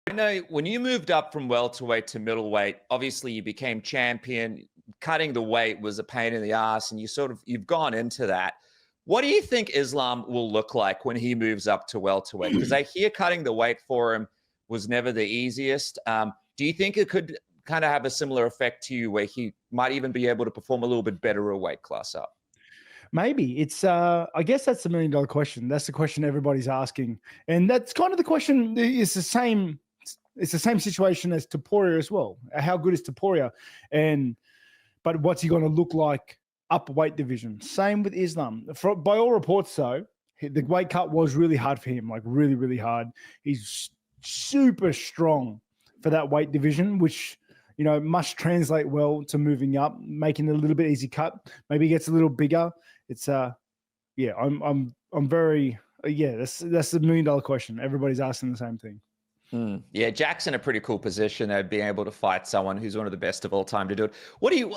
I know when you moved up from welterweight to middleweight, obviously you became champion. Cutting the weight was a pain in the ass, and you've gone into that. What do you think Islam will look like when he moves up to welterweight? Because I hear cutting the weight for him was never the easiest. Do you think it could kind of have a similar effect to you, where he might even be able to perform a little bit better a weight class up? Maybe. It's I guess that's the $1 million question. That's the question everybody's asking. And that's kind of the question. It's the same situation as Topuria as well. How good is Topuria? But what's he going to look like upper weight division? Same with Islam. By all reports, though, the weight cut was really hard for him, like really, really hard. He's super strong for that weight division, which, you know, must translate well to moving up, making it a little bit easy cut. Maybe he gets a little bigger. It's yeah, I'm very that's the $1 million question. Everybody's asking the same thing. Yeah, Jack's in a pretty cool position of being able to fight someone who's one of the best of all time to do it.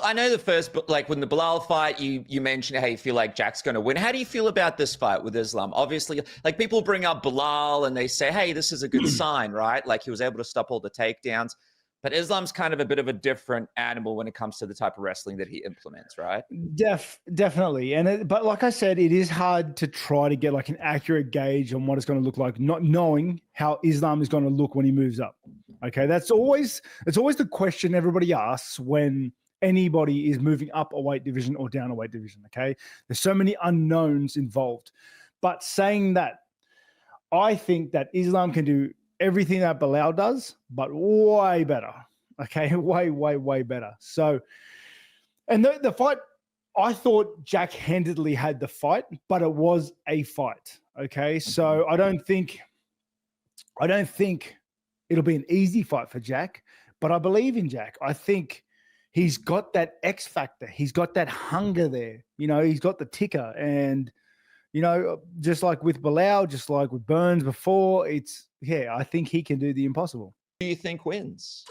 I know the first, but like when the Bilal fight, you mentioned how you feel like Jack's going to win. How do you feel about this fight with Islam? Obviously, like people bring up Bilal and they say, hey, this is a good sign, right? Like he was able to stop all the takedowns. But Islam's kind of a bit of a different animal when it comes to the type of wrestling that he implements, right? Definitely. But like I said, it is hard to try to get like an accurate gauge on what it's going to look like, not knowing how Islam is going to look when he moves up. Okay, it's always the question everybody asks when anybody is moving up a weight division or down a weight division. Okay, there's so many unknowns involved. But saying that, I think that Islam can do everything that Bilal does, but way better. Okay, way better. So, and the fight, I thought Jack handedly had the fight, but it was a fight. Okay, so I don't think it'll be an easy fight for Jack, but I believe in Jack. I think he's got that X factor. He's got that hunger there. You know, he's got the ticker, and you know, just like with Bilal, just like with Burns before, I think he can do the impossible. Who do you think wins?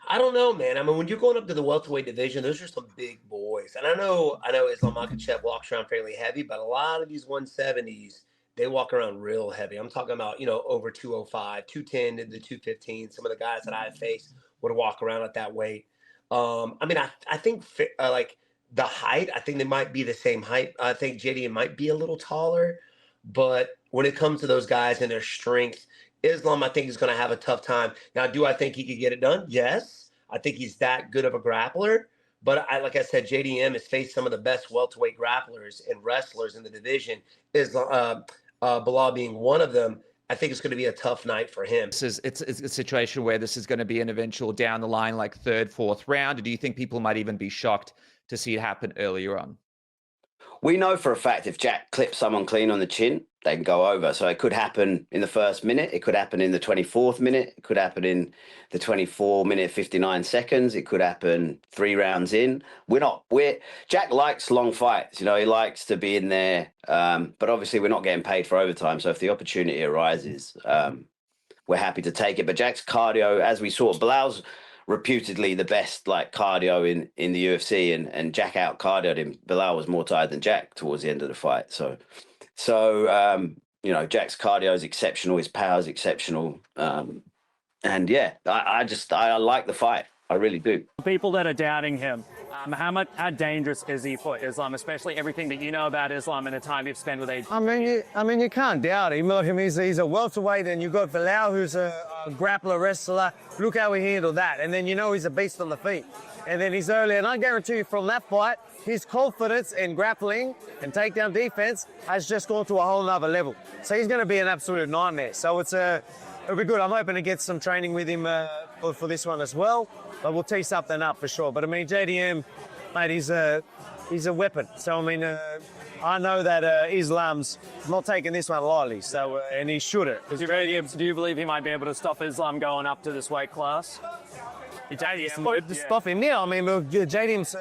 I don't know, man. I mean, when you're going up to the welterweight division, those are some big boys. And I know Islam Makhachev walks around fairly heavy, but a lot of these 170s, they walk around real heavy. I'm talking about, you know, over 205, 210 to the 215. Some of the guys that I have faced would walk around at that weight. I mean, I think like the height, I think they might be the same height. I think JDM might be a little taller, but when it comes to those guys and their strength, Islam, I think, is going to have a tough time. Now, do I think he could get it done? Yes. I think he's that good of a grappler. But like I said, JDM has faced some of the best welterweight grapplers and wrestlers in the division. Bilal being one of them. I think it's going to be a tough night for him. It's a situation where this is going to be an eventual down the line, like third, fourth round. Or do you think people might even be shocked to see it happen earlier on? We know for a fact if Jack clips someone clean on the chin, they can go over. So it could happen in the first minute. It could happen in the 24th minute. It could happen in the 24-minute, 59 seconds. It could happen 3 rounds in. Jack likes long fights. You know, he likes to be in there. But obviously we're not getting paid for overtime. So if the opportunity arises, we're happy to take it. But Jack's cardio, as we saw, Bilal's reputedly the best like cardio in the UFC, and Jack out cardioed him. Bilal was more tired than Jack towards the end of the fight. So you know, Jack's cardio is exceptional, his power is exceptional, and yeah, I like the fight. I really do. People that are doubting him, how dangerous is he for Islam, especially everything that you know about Islam and the time you've spent with AJ? I mean, you can't doubt him. Look, he's a welterweight, and you've got Bilal, who's a grappler, wrestler. Look how he handled that. And then you know he's a beast on the feet. And then he's early, and I guarantee you from that fight, his confidence in grappling and takedown defense has just gone to a whole nother level. So he's going to be an absolute nightmare. So it'll be good. I'm hoping to get some training with him for this one as well. But we'll tee something up for sure. But I mean, JDM, mate, he's a weapon. So I mean, I know that Islam's not taking this one lightly. So and he shouldn't. Do you believe he might be able to stop Islam going up to this weight class? Stop him. Yeah, I mean, look, JDM's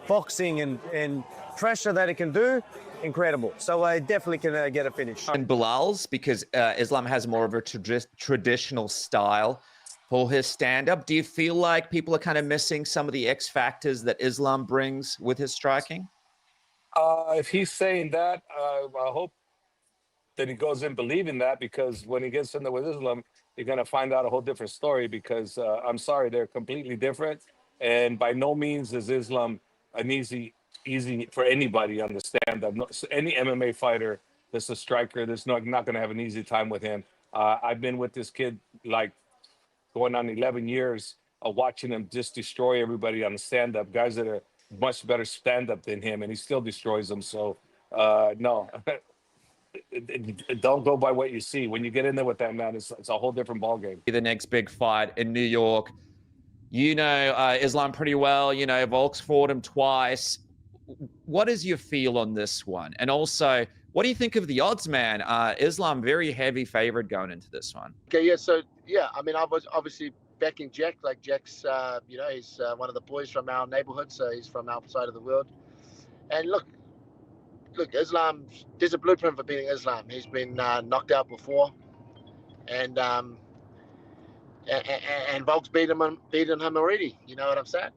boxing and pressure that he can do, incredible. So I definitely can get a finish. And Bilal's, because Islam has more of a traditional style for his stand-up. Do you feel like people are kind of missing some of the X factors that Islam brings with his striking? If he's saying that, I that he goes in believing that, because when he gets in there with Islam, you're going to find out a whole different story, because I'm sorry, they're completely different. And by no means is Islam an easy for anybody to understand. That any MMA fighter that's a striker, that's not going to have an easy time with him. I've been with this kid like going on 11 years of watching him just destroy everybody on the stand-up, guys that are much better stand-up than him, and he still destroys them. So, no, don't go by what you see. When you get in there with that man, it's a whole different ballgame. The next big fight in New York. You know Islam pretty well. You know, Volk's fought him twice. What is your feel on this one? And also, what do you think of the odds, man? Islam very heavy favorite going into this one. Okay, yeah. So yeah, I mean, I was obviously backing Jack. Like Jack's, you know, he's one of the boys from our neighborhood, so he's from our side of the world. And look, Islam. There's a blueprint for beating Islam. He's been knocked out before, and Volk's beaten him already. You know what I'm saying?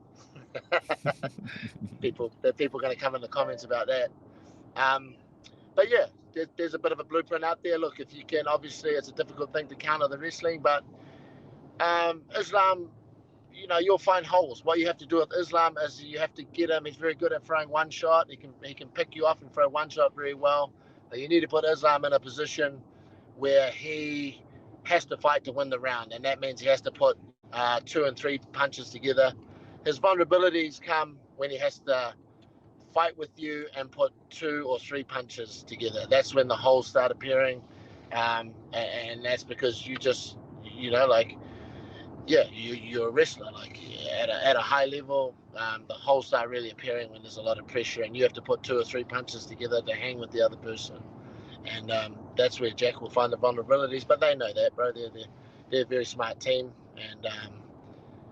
people are going to come in the comments about that. But yeah, there's a bit of a blueprint out there. Look, if you can, obviously it's a difficult thing to counter the wrestling, but Islam, you know, you'll find holes. What you have to do with Islam is you have to get him. He's very good at throwing one shot. He can pick you off and throw one shot very well. But you need to put Islam in a position where he has to fight to win the round, and that means he has to put 2 and 3 punches together. His vulnerabilities come when he has to fight with you and put 2 or 3 punches together. That's when the holes start appearing, and that's because you just, you know, like, yeah, you're a wrestler. Like at a high level, the holes start really appearing when there's a lot of pressure, and you have to put 2 or 3 punches together to hang with the other person. And that's where Jack will find the vulnerabilities. But they know that, bro. They're a very smart team, and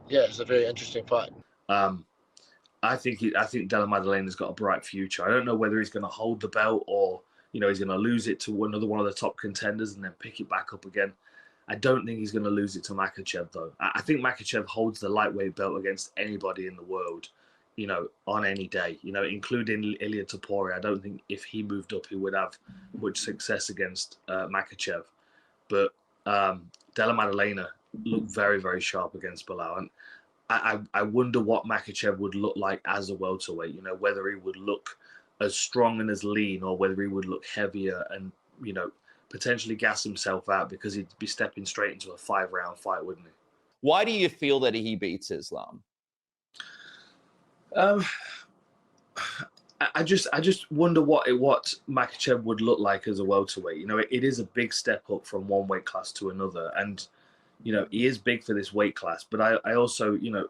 yeah, it's a very interesting fight. I think Della Maddalena's got a bright future. I don't know whether he's going to hold the belt or, you know, he's going to lose it to another one of the top contenders and then pick it back up again. I don't think he's going to lose it to Makhachev, though. I think Makhachev holds the lightweight belt against anybody in the world, you know, on any day, you know, including Ilia Topuria. I don't think if he moved up, he would have much success against Makhachev. But Della Maddalena looked very, very sharp against Belal. And I wonder what Makhachev would look like as a welterweight, you know, whether he would look as strong and as lean or whether he would look heavier and, you know, potentially gas himself out because he'd be stepping straight into a 5-round fight, wouldn't he? Why do you feel that he beats Islam? I just wonder what Makhachev would look like as a welterweight. You know, it is a big step up from one weight class to another, and you know he is big for this weight class. But I also, you know,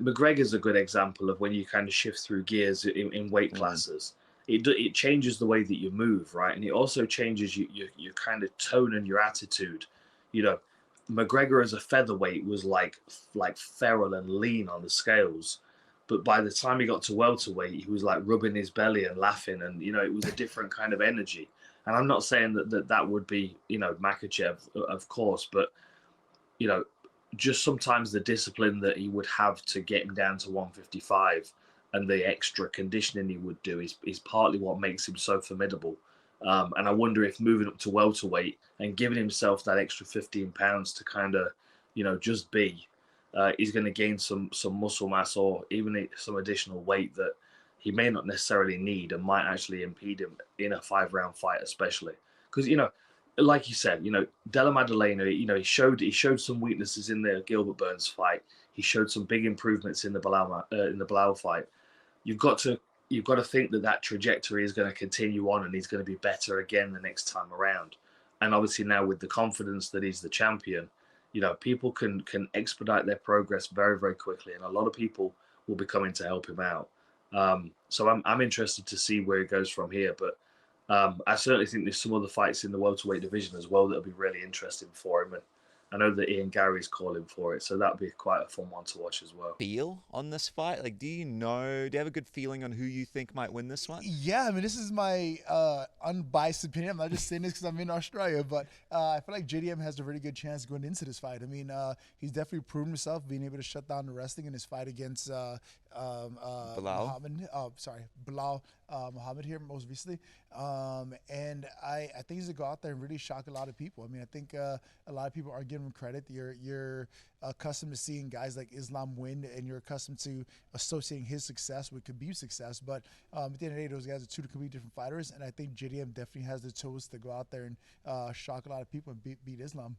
McGregor's a good example of when you kind of shift through gears in weight classes. It changes the way that you move, right? And it also changes your kind of tone and your attitude. You know, McGregor as a featherweight was like feral and lean on the scales. But by the time he got to welterweight, he was like rubbing his belly and laughing. And, you know, it was a different kind of energy. And I'm not saying that would be, you know, Makhachev, of course. But, you know, just sometimes the discipline that he would have to get him down to 155 and the extra conditioning he would do is partly what makes him so formidable. And I wonder if moving up to welterweight and giving himself that extra 15 pounds to kind of, you know, just be, he's going to gain some muscle mass or even some additional weight that he may not necessarily need and might actually impede him in a 5-round fight, especially. Because, you know, like you said, you know, Della Maddalena, you know, he showed some weaknesses in the Gilbert Burns fight. He showed some big improvements in the Belal fight. You've got to think that trajectory is going to continue on and he's going to be better again the next time around. And obviously now with the confidence that he's the champion, you know, people can expedite their progress very, very quickly. And a lot of people will be coming to help him out. So I'm interested to see where he goes from here. But I certainly think there's some other fights in the welterweight division as well that'll be really interesting for him. I know that Ian Gary's calling for it, so that'd be quite a fun one to watch as well. Feel on this fight? Like, do you have a good feeling on who you think might win this one? Yeah, I mean, this is my unbiased opinion. I'm not just saying this because I'm in Australia, but I feel like JDM has a really good chance going into this fight. I mean, he's definitely proven himself being able to shut down the wrestling in his fight against Bilal Muhammad here most recently. And I think he's going to go out there and really shock a lot of people. I mean, I think a lot of people aren't giving him credit. You're accustomed to seeing guys like Islam win, and you're accustomed to associating his success with Khabib's success. But at the end of the day, those guys are two completely different fighters, and I think JDM definitely has the tools to go out there and shock a lot of people and beat Islam.